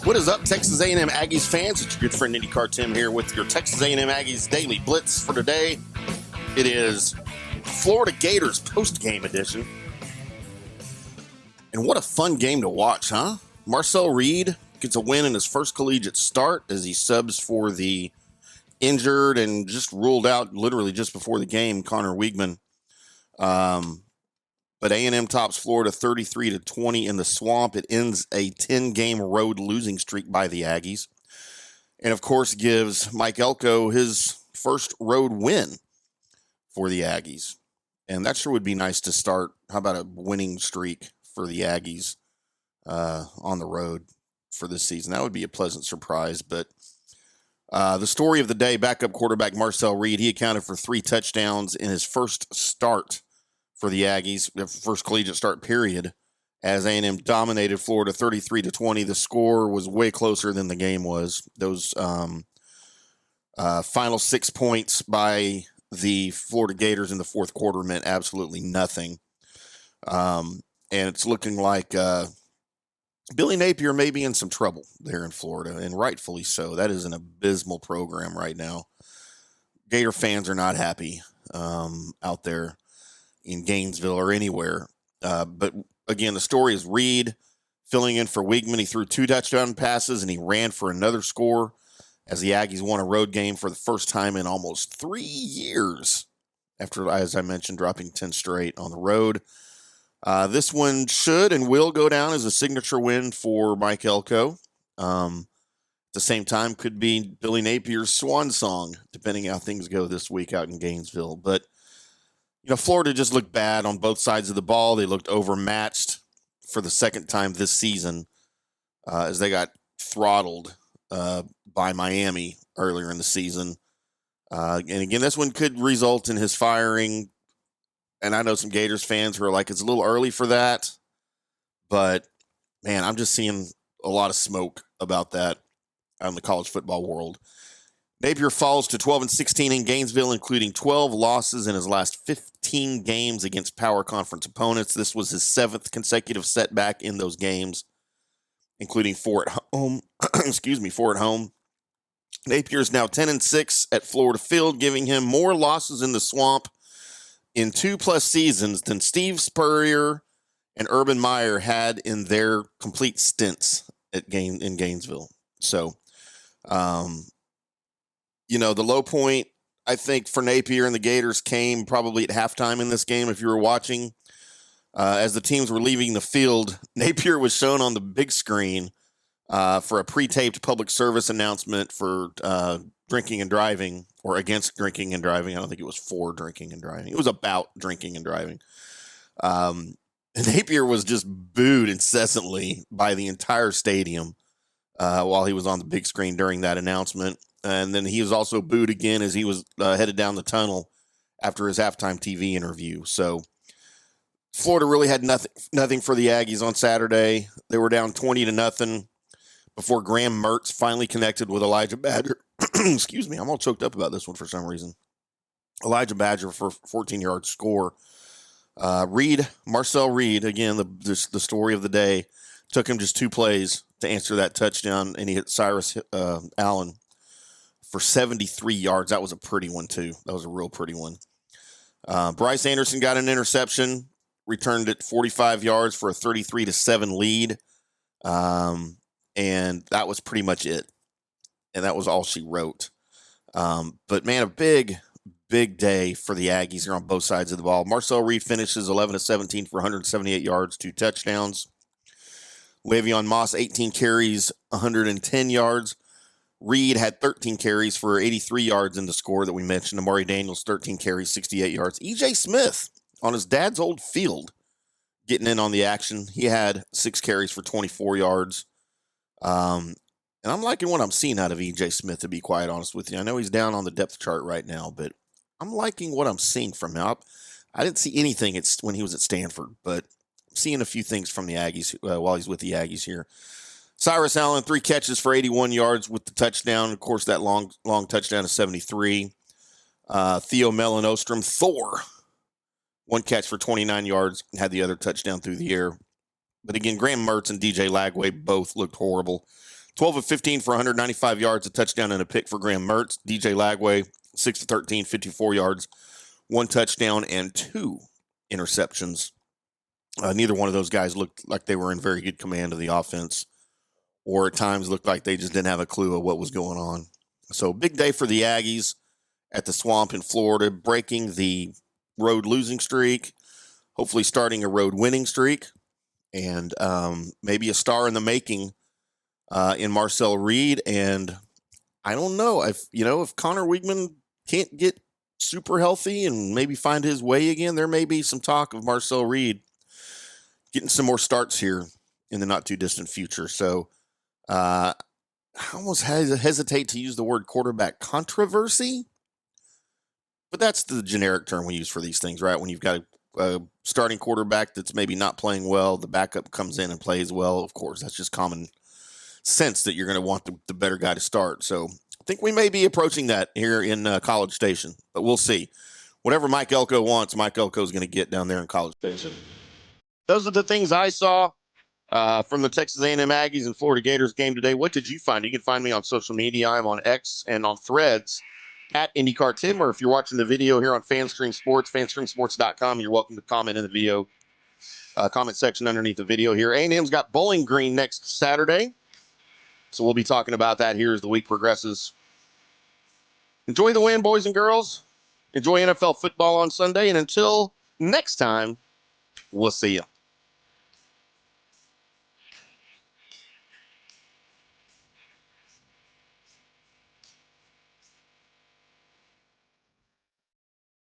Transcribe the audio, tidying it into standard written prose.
What is up, Texas A&M Aggies fans? It's your good friend IndyCar Timm here with your Texas A&M Aggies Daily Blitz for today. It is Florida Gators post-game edition. And what a fun game to watch, huh? Marcel Reed gets a win in his first collegiate start as he subs for the injured and just ruled out literally just before the game, Connor Wiegman. But A&M tops Florida 33-20 in the Swamp. It ends a 10-game road losing streak by the Aggies. And, of course, gives Mike Elko his first road win for the Aggies. And that sure would be nice to start. How about a winning streak for the Aggies on the road for this season? That would be a pleasant surprise. But the story of the day, backup quarterback Marcel Reed, he accounted for 3 touchdowns in his first start for the Aggies, the first collegiate start period, as A&M dominated Florida 33-20. The score was way closer than the game was. Those final 6 points by the Florida Gators in the fourth quarter meant absolutely nothing. And it's looking like Billy Napier may be in some trouble there in Florida, and rightfully so. That is an abysmal program right now. Gator fans are not happy out there in Gainesville or anywhere. But again, the story is Reed filling in for Wiegman. He threw 2 touchdown passes and he ran for another score as the Aggies won a road game for the first time in almost 3 years after, as I mentioned, dropping 10 straight on the road. This one should and will go down as a signature win for Mike Elko. At the same time, could be Billy Napier's swan song, depending how things go this week out in Gainesville. But you know, Florida just looked bad on both sides of the ball. They looked overmatched for the second time this season as they got throttled by Miami earlier in the season. And again, this one could result in his firing. And I know some Gators fans who are like, it's a little early for that. But, man, I'm just seeing a lot of smoke about that out in the college football world. Napier falls to 12-16 in Gainesville, including 12 losses in his last 15 games against power conference opponents. This was his 7th consecutive setback in those games, including 4 at home. 4 at home. Napier is now 10-6 at Florida Field, giving him more losses in the Swamp in 2+ seasons than Steve Spurrier and Urban Meyer had in their complete stints in Gainesville. So, you know, the low point, I think, for Napier and the Gators came probably at halftime in this game. If you were watching, as the teams were leaving the field, Napier was shown on the big screen for a pre-taped public service announcement for drinking and driving, or against drinking and driving. I don't think it was for drinking and driving. It was about drinking and driving. Napier was just booed incessantly by the entire stadium while he was on the big screen during that announcement. And then he was also booed again as he was headed down the tunnel after his halftime TV interview. So Florida really had nothing for the Aggies on Saturday. They were down 20-0 before Graham Mertz finally connected with Elijah Badger. Excuse me, I'm all choked up about this one for some reason. Elijah Badger for a 14-yard score. Marcel Reed, again, the story of the day, took him just 2 plays to answer that touchdown, and he hit Cyrus Allen for 73 yards. That was a pretty one, too. That was a real pretty one. Bryce Anderson got an interception, returned it 45 yards for a 33-7 lead. And that was pretty much it. And that was all she wrote. But, man, a big day for the Aggies here on both sides of the ball. Marcel Reed finishes 11-17 for 178 yards, 2 touchdowns. Le'Veon Moss, 18 carries, 110 yards. Reed had 13 carries for 83 yards in the score that we mentioned. Amari Daniels, 13 carries, 68 yards. E.J. Smith, on his dad's old field, getting in on the action. He had 6 carries for 24 yards. And I'm liking what I'm seeing out of E.J. Smith, to be quite honest with you. I know he's down on the depth chart right now, but I'm liking what I'm seeing from him. I didn't see anything when he was at Stanford, but I'm seeing a few things from the Aggies while he's with the Aggies here. Cyrus Allen, 3 catches for 81 yards with the touchdown. Of course, that long touchdown is 73. Theo Melanostrom, Thor, 1 catch for 29 yards, and had the other touchdown through the air. But again, Graham Mertz and DJ Lagway both looked horrible. 12 of 15 for 195 yards, a touchdown and a pick for Graham Mertz. DJ Lagway, 6 of 13, 54 yards, 1 touchdown and 2 interceptions. Neither one of those guys looked like they were in very good command of the offense, or at times looked like they just didn't have a clue of what was going on. So big day for the Aggies at the Swamp in Florida, breaking the road losing streak, hopefully starting a road winning streak, and maybe a star in the making in Marcel Reed. And I don't know if Connor Weigman can't get super healthy and maybe find his way again, there may be some talk of Marcel Reed getting some more starts here in the not too distant future. So I almost hesitate to use the word quarterback controversy, but that's the generic term we use for these things, right? When you've got a starting quarterback that's maybe not playing well, the backup comes in and plays well. Of course, that's just common sense that you're going to want the better guy to start. So I think we may be approaching that here in College Station, but we'll see. Whatever Mike Elko wants, Mike Elko is going to get down there in College Station. Those are the things I saw from the Texas A&M Aggies and Florida Gators game today. What did you find? You can find me on social media. I'm on X and on Threads at IndyCar Timm, or if you're watching the video here on FanStream Sports, FanStreamSports.com, you're welcome to comment in the video comment section underneath the video here. A&M's got Bowling Green next Saturday, so we'll be talking about that here as the week progresses. Enjoy the win, boys and girls. Enjoy NFL football on Sunday, and until next time, we'll see you.